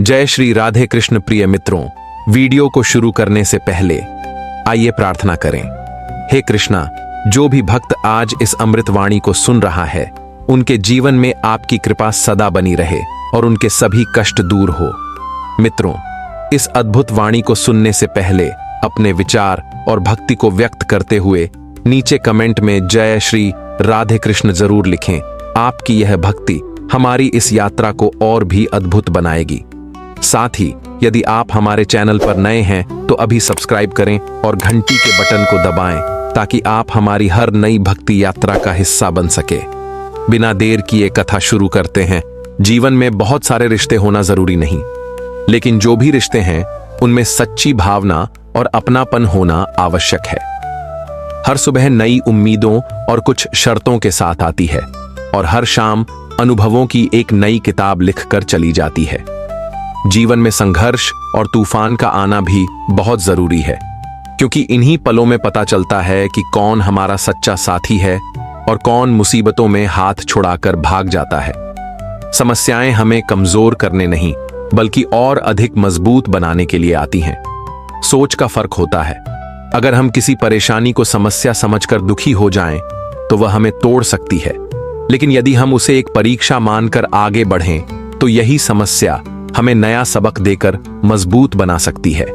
जय श्री राधे कृष्ण। प्रिय मित्रों, वीडियो को शुरू करने से पहले आइए प्रार्थना करें। हे कृष्णा, जो भी भक्त आज इस अमृत वाणी को सुन रहा है, उनके जीवन में आपकी कृपा सदा बनी रहे और उनके सभी कष्ट दूर हो। मित्रों, इस अद्भुत वाणी को सुनने से पहले अपने विचार और भक्ति को व्यक्त करते हुए नीचे कमेंट में जय श्री राधे कृष्ण जरूर लिखें। आपकी यह भक्ति हमारी इस यात्रा को और भी अद्भुत बनाएगी। साथ ही यदि आप हमारे चैनल पर नए हैं तो अभी सब्सक्राइब करें और घंटी के बटन को दबाएं ताकि आप हमारी हर नई भक्ति यात्रा का हिस्सा बन सके। बिना देर किए कथा शुरू करते हैं। जीवन में बहुत सारे रिश्ते होना जरूरी नहीं, लेकिन जो भी रिश्ते हैं उनमें सच्ची भावना और अपनापन होना आवश्यक है। हर सुबह नई उम्मीदों और कुछ शर्तों के साथ आती है और हर शाम अनुभवों की एक नई किताब लिखकर चली जाती है। जीवन में संघर्ष और तूफान का आना भी बहुत जरूरी है, क्योंकि इन्हीं पलों में पता चलता है कि कौन हमारा सच्चा साथी है और कौन मुसीबतों में हाथ छुड़ाकर भाग जाता है। समस्याएं हमें कमजोर करने नहीं, बल्कि और अधिक मजबूत बनाने के लिए आती हैं। सोच का फर्क होता है। अगर हम किसी परेशानी को समस्या समझकर दुखी हो जाएं, तो वह हमें तोड़ सकती है, लेकिन यदि हम उसे एक परीक्षा मानकर आगे बढ़ें, तो यही समस्या हमें नया सबक देकर मजबूत बना सकती है।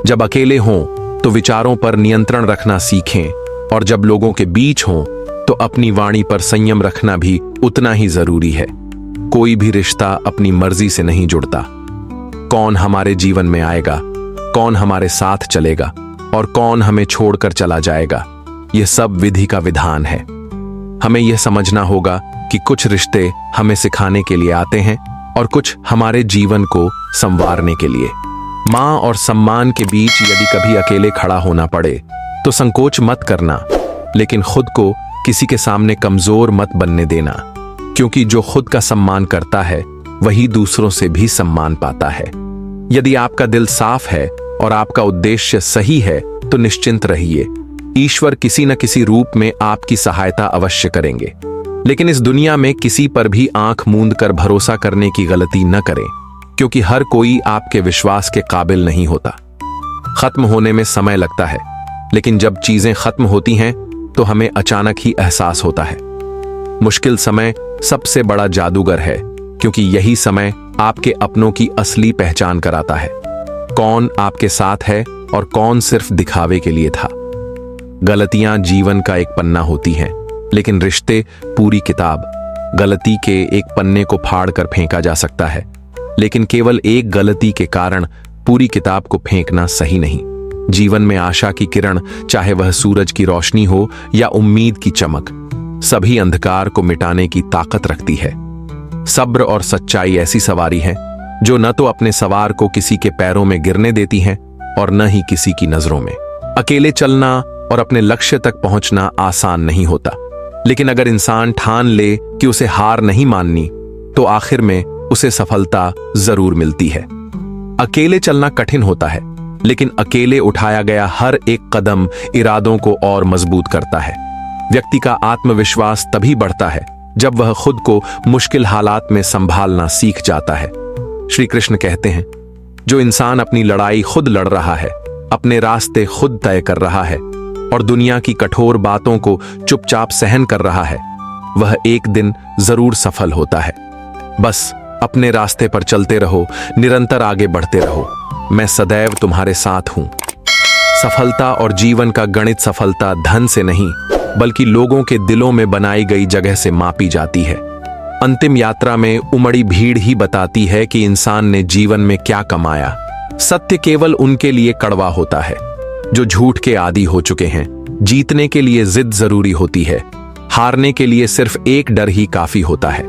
जब अकेले हों तो विचारों पर नियंत्रण रखना सीखें, और जब लोगों के बीच हों तो अपनी वाणी पर संयम रखना भी उतना ही जरूरी है। कोई भी रिश्ता अपनी मर्जी से नहीं जुड़ता। कौन हमारे जीवन में आएगा, कौन हमारे साथ चलेगा और कौन हमें छोड़कर चला जाएगा, यह सब विधि का विधान है। हमें यह समझना होगा कि कुछ रिश्ते हमें सिखाने के लिए आते हैं और कुछ हमारे जीवन को संवारने के लिए। मां और सम्मान के बीच यदि कभी अकेले खड़ा होना पड़े तो संकोच मत करना, लेकिन खुद को किसी के सामने कमजोर मत बनने देना, क्योंकि जो खुद का सम्मान करता है वही दूसरों से भी सम्मान पाता है। यदि आपका दिल साफ है और आपका उद्देश्य सही है तो निश्चिंत रहिए। ईश्वर किसी न किसी रूप में आपकी सहायता अवश्य करेंगे। लेकिन इस दुनिया में किसी पर भी आंख मूंद कर भरोसा करने की गलती न करें, क्योंकि हर कोई आपके विश्वास के काबिल नहीं होता। खत्म होने में समय लगता है, लेकिन जब चीजें खत्म होती हैं तो हमें अचानक ही एहसास होता है। मुश्किल समय सबसे बड़ा जादूगर है, क्योंकि यही समय आपके अपनों की असली पहचान कराता है। कौन आपके साथ है और कौन सिर्फ दिखावे के लिए था। गलतियां जीवन का एक पन्ना होती हैं, लेकिन रिश्ते पूरी किताब। गलती के एक पन्ने को फाड़कर फेंका जा सकता है, लेकिन केवल एक गलती के कारण पूरी किताब को फेंकना सही नहीं। जीवन में आशा की किरण, चाहे वह सूरज की रोशनी हो या उम्मीद की चमक, सभी अंधकार को मिटाने की ताकत रखती है। सब्र और सच्चाई ऐसी सवारी है जो न तो अपने सवार को किसी के पैरों में गिरने देती है और न ही किसी की नजरों में। अकेले चलना और अपने लक्ष्य तक पहुंचना आसान नहीं होता, लेकिन अगर इंसान ठान ले कि उसे हार नहीं माननी, तो आखिर में उसे सफलता जरूर मिलती है। अकेले चलना कठिन होता है, लेकिन अकेले उठाया गया हर एक कदम इरादों को और मजबूत करता है। व्यक्ति का आत्मविश्वास तभी बढ़ता है जब वह खुद को मुश्किल हालात में संभालना सीख जाता है। श्री कृष्ण कहते हैं, जो इंसान अपनी लड़ाई खुद लड़ रहा है, अपने रास्ते खुद तय कर रहा है और दुनिया की कठोर बातों को चुपचाप सहन कर रहा है, वह एक दिन जरूर सफल होता है। बस अपने रास्ते पर चलते रहो, निरंतर आगे बढ़ते रहो। मैं सदैव तुम्हारे साथ हूं। सफलता और जीवन का गणित सफलता धन से नहीं, बल्कि लोगों के दिलों में बनाई गई जगह से मापी जाती है। अंतिम यात्रा में उमड़ी भीड़ ही बताती है कि इंसान ने जीवन में क्या कमाया। सत्य केवल उनके लिए कड़वा होता है जो झूठ के आदी हो चुके हैं। जीतने के लिए जिद जरूरी होती है, हारने के लिए सिर्फ एक डर ही काफी होता है।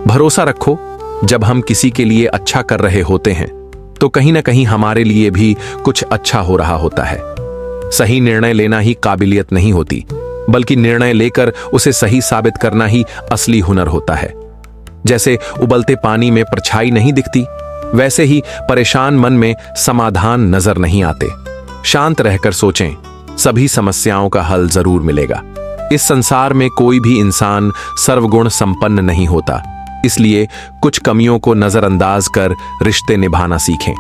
भरोसा रखो, जब हम किसी के लिए अच्छा कर रहे होते हैं तो कहीं ना कहीं हमारे लिए भी कुछ अच्छा हो रहा होता है। सही निर्णय लेना ही काबिलियत नहीं होती, बल्कि निर्णय लेकर उसे सही साबित करना ही असली हुनर होता है। जैसे उबलते पानी में परछाई नहीं दिखती, वैसे ही परेशान मन में समाधान नजर नहीं आते। शांत रहकर सोचें, सभी समस्याओं का हल जरूर मिलेगा। इस संसार में कोई भी इंसान सर्वगुण संपन्न नहीं होता, इसलिए कुछ कमियों को नजरअंदाज कर रिश्ते निभाना सीखें।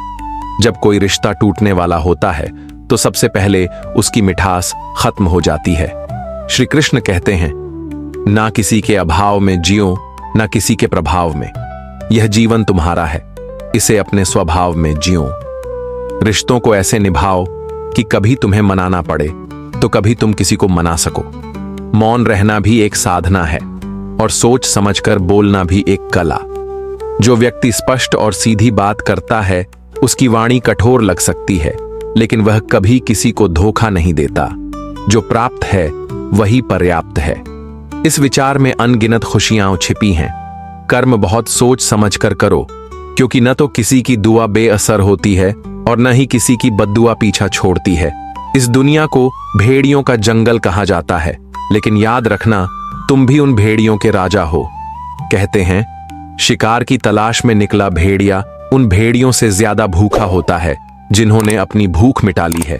जब कोई रिश्ता टूटने वाला होता है तो सबसे पहले उसकी मिठास खत्म हो जाती है। श्री कृष्ण कहते हैं, ना किसी के अभाव में जियो, ना किसी के प्रभाव में। यह जीवन तुम्हारा है, इसे अपने स्वभाव में जियो। रिश्तों को ऐसे निभाओ कि कभी तुम्हें मनाना पड़े तो कभी तुम किसी को मना सको। मौन रहना भी एक साधना है और सोच समझकर बोलना भी एक कला। जो व्यक्ति स्पष्ट और सीधी बात करता है उसकी वाणी कठोर लग सकती है, लेकिन वह कभी किसी को धोखा नहीं देता। जो प्राप्त है वही पर्याप्त है। इस विचार में अनगिनत खुशियां छिपी हैं। कर्म बहुत सोच समझकर करो, क्योंकि न तो किसी की दुआ बेअसर होती है और न ही किसी की बद्दुआ पीछा छोड़ती है। इस दुनिया को भेड़ियों का जंगल कहा जाता है, लेकिन याद रखना तुम भी उन भेड़ियों के राजा हो। कहते हैं, शिकार की तलाश में निकला भेड़िया उन भेड़ियों से ज्यादा भूखा होता है जिन्होंने अपनी भूख मिटा ली है।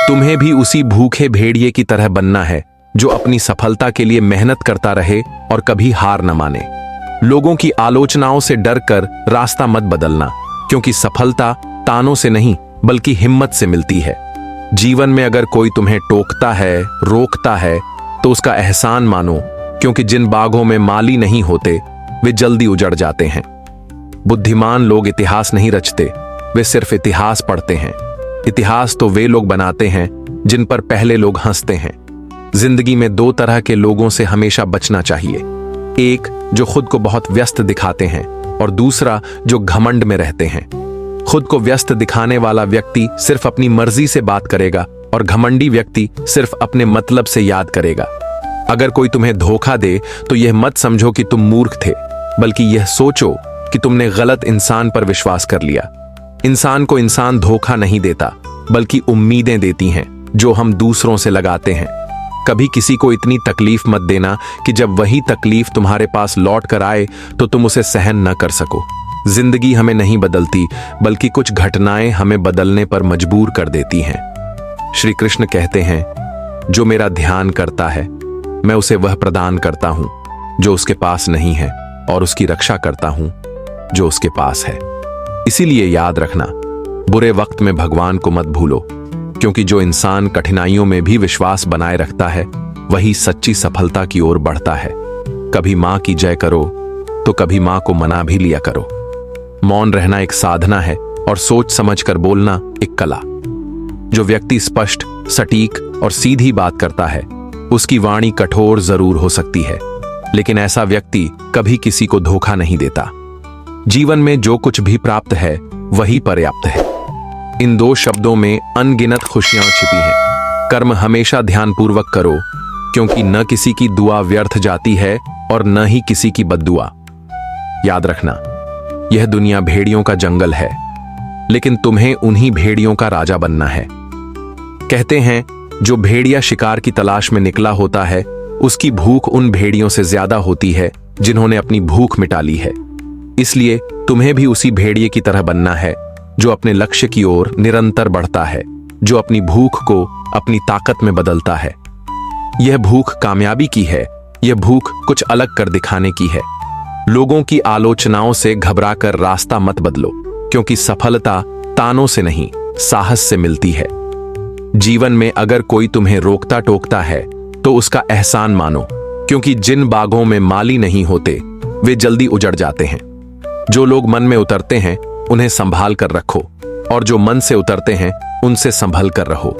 तुम्हें भी उसी भूखे भेड़िए की तरह बनना है जो अपनी सफलता के लिए मेहनत करता रहे और कभी हार न माने। लोगों की आलोचनाओं से डरकर रास्ता मत बदलना, क्योंकि सफलता तानों से नहीं बल्कि हिम्मत से मिलती है। जीवन में अगर कोई तुम्हें टोकता है, रोकता है, तो उसका एहसान मानो, क्योंकि जिन बागों में माली नहीं होते वे जल्दी उजड़ जाते हैं। बुद्धिमान लोग इतिहास नहीं रचते, वे सिर्फ इतिहास पढ़ते हैं। इतिहास तो वे लोग बनाते हैं जिन पर पहले लोग हंसते हैं। जिंदगी में दो तरह के लोगों से हमेशा बचना चाहिए। एक जो खुद को बहुत व्यस्त दिखाते हैं और दूसरा जो घमंड में रहते हैं। खुद को व्यस्त दिखाने वाला व्यक्ति सिर्फ अपनी मर्जी से बात करेगा और घमंडी व्यक्ति सिर्फ अपने मतलब से याद करेगा। अगर कोई तुम्हें धोखा दे तो यह मत समझो कि तुम मूर्ख थे, बल्कि यह सोचो कि तुमने गलत इंसान पर विश्वास कर लिया। इंसान को इंसान धोखा नहीं देता, बल्कि उम्मीदें देती हैं जो हम दूसरों से लगाते हैं। कभी किसी को इतनी तकलीफ मत देना कि जब वही तकलीफ तुम्हारे पास लौट कर आए तो तुम उसे सहन न कर सको। जिंदगी हमें नहीं बदलती, बल्कि कुछ घटनाएं हमें बदलने पर मजबूर कर देती हैं। श्री कृष्ण कहते हैं, जो मेरा ध्यान करता है मैं उसे वह प्रदान करता हूं जो उसके पास नहीं है, और उसकी रक्षा करता हूं जो उसके पास है। इसीलिए याद रखना, बुरे वक्त में भगवान को मत भूलो, क्योंकि जो इंसान कठिनाइयों में भी विश्वास बनाए रखता है वही सच्ची सफलता की ओर बढ़ता है। कभी मां की जय करो तो कभी मां को मना भी लिया करो। मौन रहना एक साधना है और सोच समझकर बोलना एक कला। जो व्यक्ति स्पष्ट, सटीक और सीधी बात करता है उसकी वाणी कठोर जरूर हो सकती है, लेकिन ऐसा व्यक्ति कभी किसी को धोखा नहीं देता। जीवन में जो कुछ भी प्राप्त है वही पर्याप्त है। इन दो शब्दों में अनगिनत खुशियां छिपी हैं। कर्म हमेशा ध्यानपूर्वक करो, क्योंकि न किसी की दुआ व्यर्थ जाती है और न ही किसी की बद्दुआ। याद रखना, यह दुनिया भेड़ियों का जंगल है, लेकिन तुम्हें उन्हीं भेड़ियों का राजा बनना है। कहते हैं, जो भेड़िया शिकार की तलाश में निकला होता है उसकी भूख उन भेड़ियों से ज्यादा होती है जिन्होंने अपनी भूख मिटा ली है। इसलिए तुम्हें भी उसी भेड़िए की तरह बनना है जो अपने लक्ष्य की ओर निरंतर बढ़ता है, जो अपनी भूख को अपनी ताकत में बदलता है। यह भूख कामयाबी की है, यह भूख कुछ अलग कर दिखाने की है। लोगों की आलोचनाओं से घबराकर रास्ता मत बदलो, क्योंकि सफलता तानों से नहीं साहस से मिलती है। जीवन में अगर कोई तुम्हें रोकता टोकता है तो उसका एहसान मानो, क्योंकि जिन बागों में माली नहीं होते वे जल्दी उजड़ जाते हैं। जो लोग मन में उतरते हैं उन्हें संभाल कर रखो, और जो मन से उतरते हैं उनसे संभल कर रहो।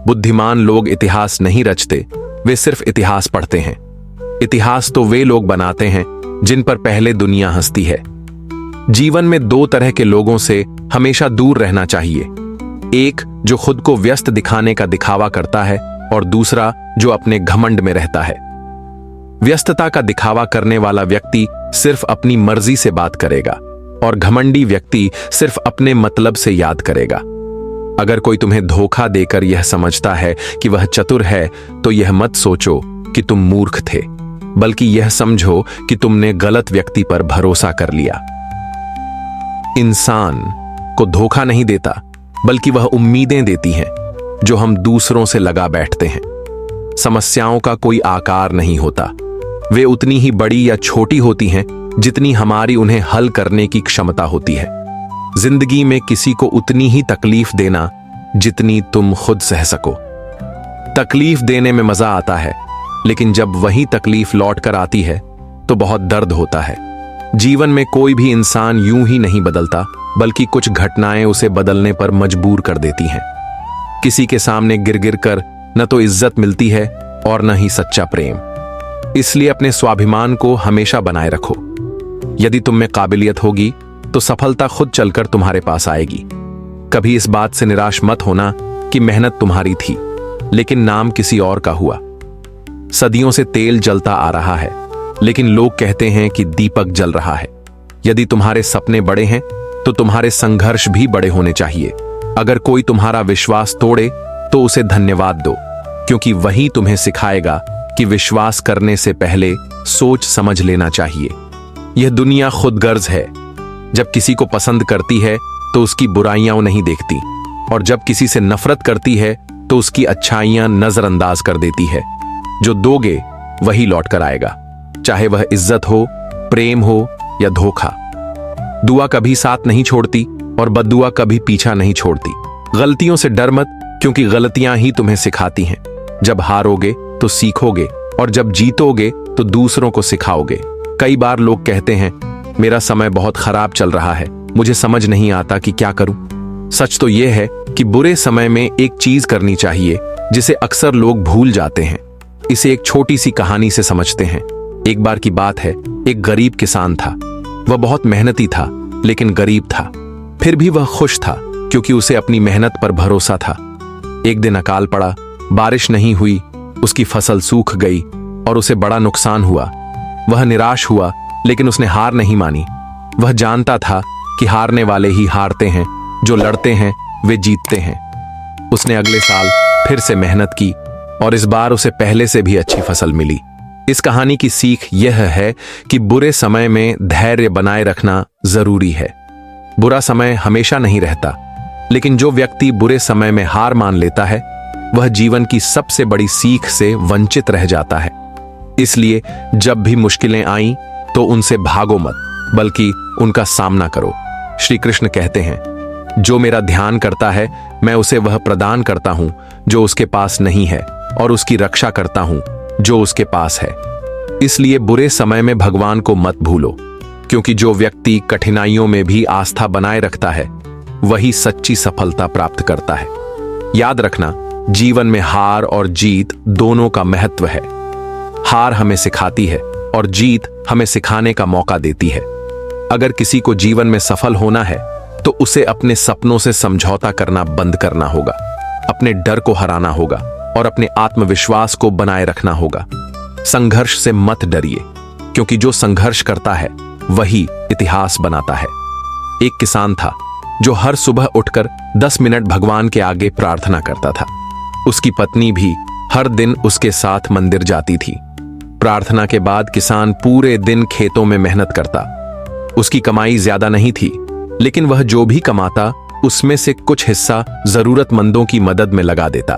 बुद्धिमान लोग इतिहास नहीं रचते, वे सिर्फ इतिहास पढ़ते हैं। इतिहास तो वे लोग बनाते हैं जिन पर पहले दुनिया हंसती है। जीवन में दो तरह के लोगों से हमेशा दूर रहना चाहिए। एक जो खुद को व्यस्त दिखाने का दिखावा करता है, और दूसरा जो अपने घमंड में रहता है। व्यस्तता का दिखावा करने वाला व्यक्ति सिर्फ अपनी मर्जी से बात करेगा, और घमंडी व्यक्ति सिर्फ अपने मतलब से याद करेगा। अगर कोई तुम्हें धोखा देकर यह समझता है कि वह चतुर है, तो यह मत सोचो कि तुम मूर्ख थे, बल्कि यह समझो कि तुमने गलत व्यक्ति पर भरोसा कर लिया। इंसान को धोखा नहीं देता, बल्कि वह उम्मीदें देती हैं जो हम दूसरों से लगा बैठते हैं। समस्याओं का कोई आकार नहीं होता, वे उतनी ही बड़ी या छोटी होती हैं जितनी हमारी उन्हें हल करने की क्षमता होती है। जिंदगी में किसी को उतनी ही तकलीफ देना जितनी तुम खुद सह सको। तकलीफ देने में मजा आता है, लेकिन जब वही तकलीफ लौट कर आती है तो बहुत दर्द होता है। जीवन में कोई भी इंसान यूं ही नहीं बदलता, बल्कि कुछ घटनाएं उसे बदलने पर मजबूर कर देती हैं। किसी के सामने गिर गिर कर न तो इज्जत मिलती है और न ही सच्चा प्रेम। इसलिए अपने स्वाभिमान को हमेशा बनाए रखो। यदि तुम में काबिलियत होगी तो सफलता खुद चलकर तुम्हारे पास आएगी। कभी इस बात से निराश मत होना कि मेहनत तुम्हारी थी, लेकिन नाम किसी और का हुआ। सदियों से तेल जलता आ रहा है, लेकिन लोग कहते हैं कि दीपक जल रहा है। यदि तुम्हारे सपने बड़े हैं तो तुम्हारे संघर्ष भी बड़े होने चाहिए। अगर कोई तुम्हारा विश्वास तोड़े तो उसे धन्यवाद दो, क्योंकि वही तुम्हें सिखाएगा कि विश्वास करने से पहले सोच समझ लेना चाहिए। यह दुनिया खुदगर्ज है। जब किसी को पसंद करती है तो उसकी बुराइयां नहीं देखती, और जब किसी से नफरत करती है तो उसकी अच्छाइयां नजरअंदाज कर देती है। जो दोगे वही लौट कर आएगा, चाहे वह इज्जत हो, प्रेम हो या धोखा। दुआ कभी साथ नहीं छोड़ती और बद्दुआ कभी पीछा नहीं छोड़ती। गलतियों से डर मत, क्योंकि गलतियां ही तुम्हें सिखाती हैं। जब हारोगे तो सीखोगे, और जब जीतोगे तो दूसरों को सिखाओगे। कई बार लोग कहते हैं, मेरा समय बहुत खराब चल रहा है, मुझे समझ नहीं आता कि क्या करूं। सच तो यह है कि बुरे समय में एक चीज करनी चाहिए जिसे अक्सर लोग भूल जाते हैं। इसे एक छोटी सी कहानी से समझते हैं। एक बार की बात है, एक गरीब किसान था। वह बहुत मेहनती था, लेकिन गरीब था। फिर भी वह खुश था, क्योंकि उसे अपनी मेहनत पर भरोसा था। एक दिन अकाल पड़ा, बारिश नहीं हुई, उसकी फसल सूख गई और उसे बड़ा नुकसान हुआ। वह निराश हुआ, लेकिन उसने हार नहीं मानी। वह जानता था कि हारने वाले ही हारते हैं, जो लड़ते हैं वे जीतते हैं। उसने अगले साल फिर से मेहनत की और इस बार उसे पहले से भी अच्छी फसल मिली। इस कहानी की सीख यह है कि बुरे समय में धैर्य बनाए रखना जरूरी है। बुरा समय हमेशा नहीं रहता, लेकिन जो व्यक्ति बुरे समय में हार मान लेता है वह जीवन की सबसे बड़ी सीख से वंचित रह जाता है। इसलिए जब भी मुश्किलें आईं तो उनसे भागो मत, बल्कि उनका सामना करो। श्री कृष्ण कहते हैं, जो मेरा ध्यान करता है मैं उसे वह प्रदान करता हूं जो उसके पास नहीं है, और उसकी रक्षा करता हूं जो उसके पास है। इसलिए बुरे समय में भगवान को मत भूलो, क्योंकि जो व्यक्ति कठिनाइयों में भी आस्था बनाए रखता है वही सच्ची सफलता प्राप्त करता है। याद रखना, जीवन में हार और जीत दोनों का महत्व है। हार हमें सिखाती है और जीत हमें सिखाने का मौका देती है। अगर किसी को जीवन में सफल होना है तो उसे अपने सपनों से समझौता करना बंद करना होगा, अपने डर को हराना होगा और अपने आत्मविश्वास को बनाए रखना होगा। संघर्ष से मत डरिए, क्योंकि जो संघर्ष करता है वही इतिहास बनाता है। एक किसान था जो हर सुबह उठकर 10 मिनट भगवान के आगे प्रार्थना करता था। उसकी पत्नी भी हर दिन उसके साथ मंदिर जाती थी। प्रार्थना के बाद किसान पूरे दिन खेतों में मेहनत करता। उसकी कमाई ज्यादा नहीं थी, लेकिन वह जो भी कमाता उसमें से कुछ हिस्सा जरूरतमंदों की मदद में लगा देता।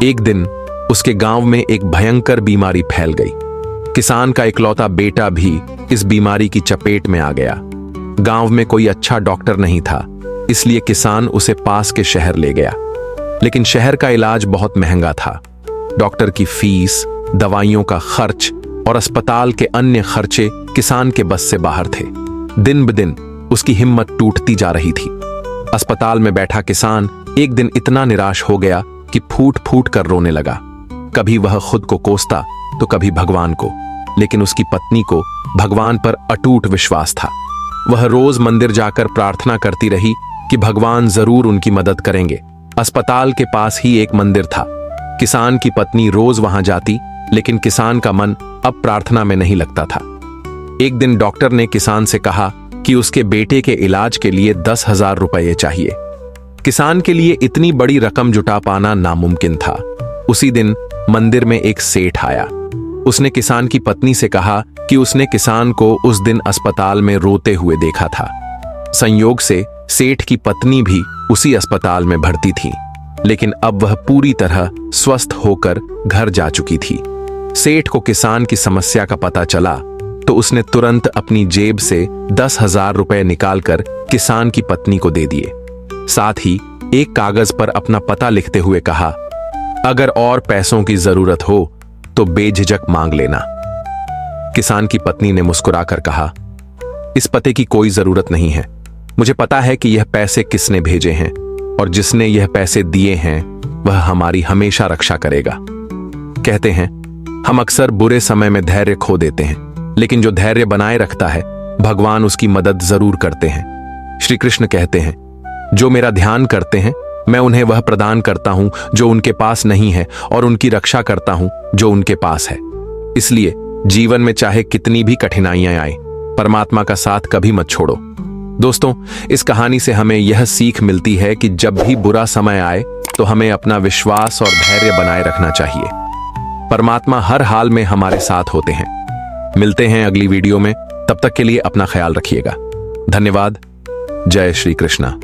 एक दिन उसके गांव में एक भयंकर बीमारी फैल गई। किसान का इकलौता बेटा भी इस बीमारी की चपेट में आ गया। गांव में कोई अच्छा डॉक्टर नहीं था, इसलिए किसान उसे पास के शहर ले गया। लेकिन शहर का इलाज बहुत महंगा था। डॉक्टर की फीस, दवाइयों का खर्च और अस्पताल के अन्य खर्चे किसान के बस से बाहर थे। दिन ब दिन उसकी हिम्मत टूटती जा रही थी। अस्पताल में बैठा किसान एक दिन इतना निराश हो गया कि फूट फूट कर रोने लगा। कभी वह खुद को कोसता तो कभी भगवान को, लेकिन उसकी पत्नी को भगवान पर अटूट विश्वास था। वह रोज मंदिर जाकर प्रार्थना करती रही कि भगवान जरूर उनकी मदद करेंगे। अस्पताल के पास ही एक मंदिर था। किसान की पत्नी रोज वहां जाती, लेकिन किसान का मन अब प्रार्थना में नहीं लगता था। एक दिन डॉक्टर ने किसान से कहा कि उसके बेटे के इलाज के लिए 10,000 रुपये चाहिए। किसान के लिए इतनी बड़ी रकम जुटा पाना नामुमकिन था। उसी दिन मंदिर में एक सेठ आया। उसने किसान की पत्नी से कहा कि उसने किसान को उस दिन अस्पताल में रोते हुए देखा था। संयोग से सेठ की पत्नी भी उसी अस्पताल में भर्ती थी, लेकिन अब वह पूरी तरह स्वस्थ होकर घर जा चुकी थी। सेठ को किसान की समस्या का पता चला तो उसने तुरंत अपनी जेब से 10,000 रुपए निकालकर किसान की पत्नी को दे दिए। साथ ही एक कागज पर अपना पता लिखते हुए कहा, अगर और पैसों की जरूरत हो तो बेझिझक मांग लेना। किसान की पत्नी ने मुस्कुराकर कहा, इस पते की कोई जरूरत नहीं है। मुझे पता है कि यह पैसे किसने भेजे हैं और जिसने यह पैसे दिए हैं वह हमारी हमेशा रक्षा करेगा। कहते हैं हम अक्सर बुरे समय में धैर्य खो देते हैं, लेकिन जो धैर्य बनाए रखता है भगवान उसकी मदद जरूर करते हैं। श्री कृष्ण कहते हैं, जो मेरा ध्यान करते हैं मैं उन्हें वह प्रदान करता हूं जो उनके पास नहीं है और उनकी रक्षा करता हूं जो उनके पास है। इसलिए जीवन में चाहे कितनी भी कठिनाइयां आए, परमात्मा का साथ कभी मत छोड़ो। दोस्तों, इस कहानी से हमें यह सीख मिलती है कि जब भी बुरा समय आए तो हमें अपना विश्वास और धैर्य बनाए रखना चाहिए। परमात्मा हर हाल में हमारे साथ होते हैं। मिलते हैं अगली वीडियो में, तब तक के लिए अपना ख्याल रखिएगा। धन्यवाद। जय श्री कृष्णा।